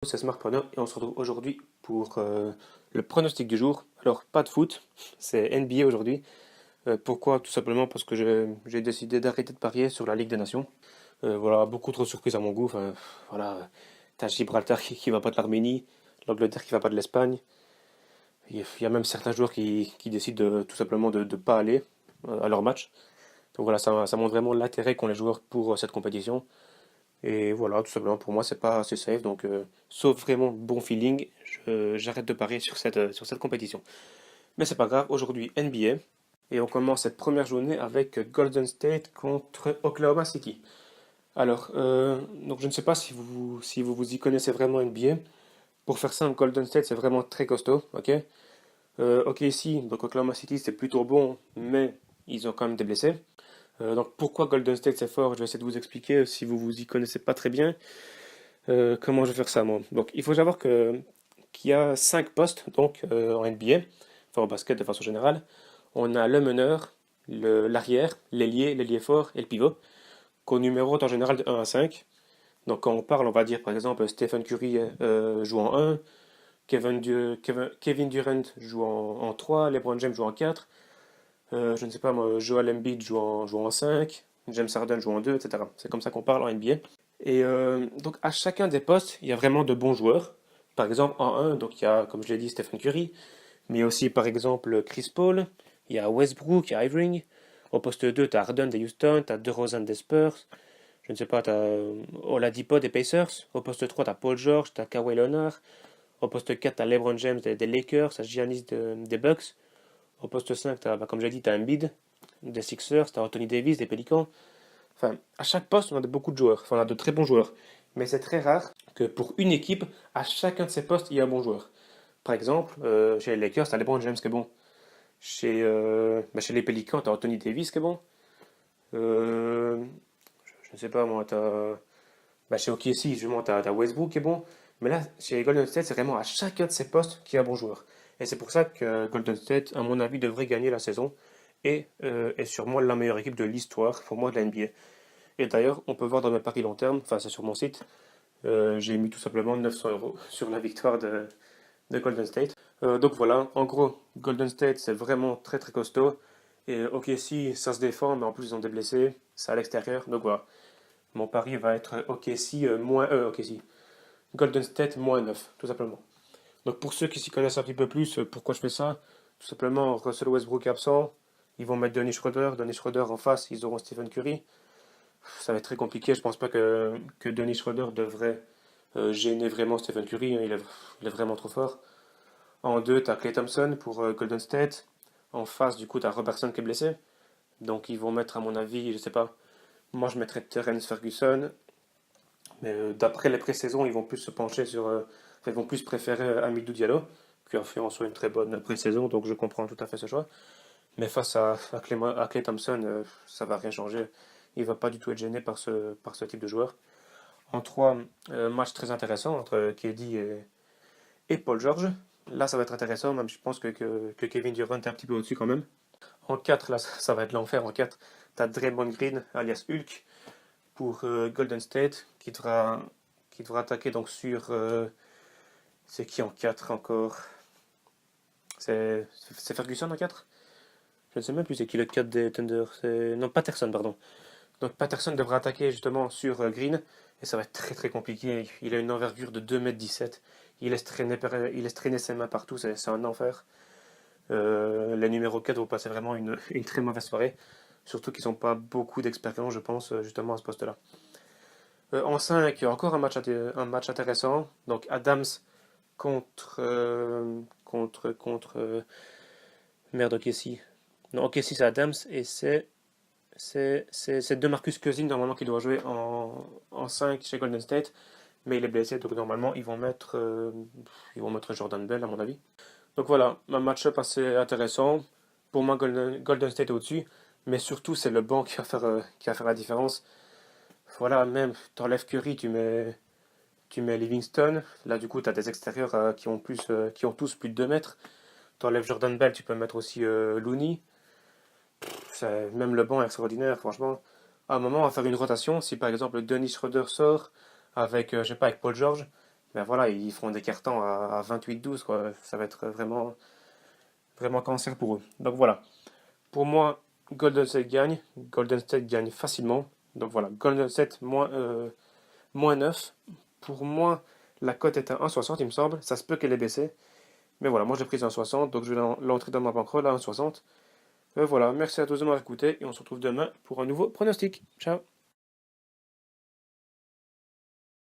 C'est Smart Prono et on se retrouve aujourd'hui pour le pronostic du jour. Alors, pas de foot, c'est NBA aujourd'hui. Pourquoi? Tout simplement parce que j'ai décidé d'arrêter de parier sur la Ligue des Nations. Voilà, beaucoup trop de surprises à mon goût. Enfin, voilà, t'as Gibraltar qui va pas de l'Arménie, l'Angleterre qui va pas de l'Espagne. Il y a même certains joueurs qui décident tout simplement de ne pas aller à leur match. Donc voilà, ça montre vraiment l'intérêt qu'ont les joueurs pour cette compétition. Et voilà, tout simplement pour moi, c'est pas assez safe. Donc, sauf vraiment bon feeling, j'arrête de parier sur cette compétition. Mais c'est pas grave, aujourd'hui NBA. Et on commence cette première journée avec Golden State contre Oklahoma City. Alors, donc je ne sais pas si vous y connaissez vraiment NBA. Pour faire simple, Golden State c'est vraiment très costaud, ok? Ok, ici, donc Oklahoma City c'est plutôt bon, mais ils ont quand même des blessés. Donc pourquoi Golden State c'est fort, je vais essayer de vous expliquer si vous vous y connaissez pas très bien. Comment je vais faire ça, moi? Donc, il faut savoir qu'il y a 5 postes donc, en NBA, enfin en basket de façon générale. On a le meneur, l'arrière, l'ailier fort et le pivot, qu'on numérote en général de 1 à 5. Donc, quand on parle, on va dire par exemple Stephen Curry joue en 1, Kevin Durant joue en 3, LeBron James joue en 4, je ne sais pas moi, Joel Embiid joue en 5, James Harden joue en 2, etc. C'est comme ça qu'on parle en NBA. Et donc à chacun des postes, il y a vraiment de bons joueurs. Par exemple, en 1, donc il y a, comme je l'ai dit, Stephen Curry, mais il y a aussi par exemple Chris Paul, il y a Westbrook, il y a Irving. Au poste 2, tu as Harden des Houston, tu as DeRozan des Spurs, je ne sais pas, tu as Oladipo des Pacers. Au poste 3, tu as Paul George, tu as Kawhi Leonard. Au poste 4, tu as LeBron James des Lakers, tu as Giannis des Bucks. Au poste 5, comme je l'ai dit, tu as Embiid des Sixers, tu as Anthony Davis des Pelicans. Enfin, à chaque poste, on a beaucoup de joueurs. Enfin, on a de très bons joueurs. Mais c'est très rare que pour une équipe, à chacun de ces postes, il y a un bon joueur. Par exemple, chez les Lakers, t'as LeBron James qui est bon. Chez les Pelicans, t'as Anthony Davis qui est bon. Euh, je ne sais pas, moi, chez OKC, justement, t'as Westbrook qui est bon. Mais là, chez Golden State, c'est vraiment à chacun de ces postes qu'il y a un bon joueur. Et c'est pour ça que Golden State, à mon avis, devrait gagner la saison. Et est sur moi la meilleure équipe de l'histoire, pour moi, de la NBA. Et d'ailleurs, on peut voir dans mes paris long terme, enfin c'est sur mon site, j'ai mis tout simplement 900 € sur la victoire de Golden State. Donc voilà, en gros, Golden State c'est vraiment très très costaud. Et ok, si ça se défend, mais en plus ils ont des blessés, c'est à l'extérieur. Donc voilà, mon pari va être OKC OKC. Golden State moins 9 tout simplement. Donc pour ceux qui s'y connaissent un petit peu plus, pourquoi je fais ça? Tout simplement, Russell Westbrook est absent, ils vont mettre Dennis Schroeder en face, ils auront Stephen Curry. Ça va être très compliqué. Je pense pas que Dennis Schroeder devrait gêner vraiment Stephen Curry, hein. Il est vraiment trop fort. En 2, tu as Klay Thompson pour Golden State. En face, du coup, tu as Robertson qui est blessé. Donc, ils vont mettre, à mon avis, je sais pas. Moi, je mettrais Terence Ferguson. Mais d'après les pré-saisons, ils vont plus se pencher sur. Enfin, ils vont plus préférer Hamidou Diallo, qui a fait en soi une très bonne pré-saison. Donc, je comprends tout à fait ce choix. Mais face à Klay Thompson, ça va rien changer. Il va pas du tout être gêné par ce type de joueur. En 3, match très intéressant entre KD et Paul George. Là, ça va être intéressant, même je pense que Kevin Durant est un petit peu au-dessus quand même. En 4, là, ça va être l'enfer. En 4, tu as Draymond Green, alias Hulk, pour Golden State, qui devra attaquer donc sur. C'est qui en 4 encore? C'est Ferguson en 4. Je ne sais même plus c'est qui le 4 des Thunder. Non, Patterson, pardon. Donc Patterson devra attaquer justement sur Green et ça va être très très compliqué. Il a une envergure de 2,17 m. Il laisse traîner ses mains partout, c'est un enfer. Les numéros 4 vont passer vraiment une très mauvaise soirée. Surtout qu'ils n'ont pas beaucoup d'expérience, je pense, justement à ce poste-là. En 5, il y a encore un match intéressant. Donc Adams contre. Merde, ok, si. Non, ok, si, c'est Adams et c'est de Marcus Cousins normalement qui doit jouer en 5 chez Golden State, mais il est blessé, donc normalement ils vont mettre Jordan Bell à mon avis. Donc voilà, un match-up assez intéressant. Pour moi, Golden State est au-dessus, mais surtout c'est le banc qui va faire la différence. Voilà, même t'enlèves Curry, tu mets Livingston. Là du coup tu as des extérieurs qui ont tous plus de 2 mètres. T'enlèves Jordan Bell, tu peux mettre aussi Looney. Même le banc est extraordinaire, franchement. À un moment, on va faire une rotation. Si par exemple Dennis Schroeder sort avec, je sais pas, avec Paul George, ben voilà, ils feront des cartons à 28-12, quoi. Ça va être vraiment, vraiment cancer pour eux. Donc voilà. Pour moi, Golden State gagne. Golden State gagne facilement. Donc voilà, Golden State moins 9. Pour moi, la cote est à 1,60, il me semble. Ça se peut qu'elle ait baissé. Mais voilà, moi j'ai pris 1,60, donc je vais l'entrer dans ma banquerolle à 1,60. Voilà, merci à tous de m'avoir écouté et on se retrouve demain pour un nouveau pronostic. Ciao!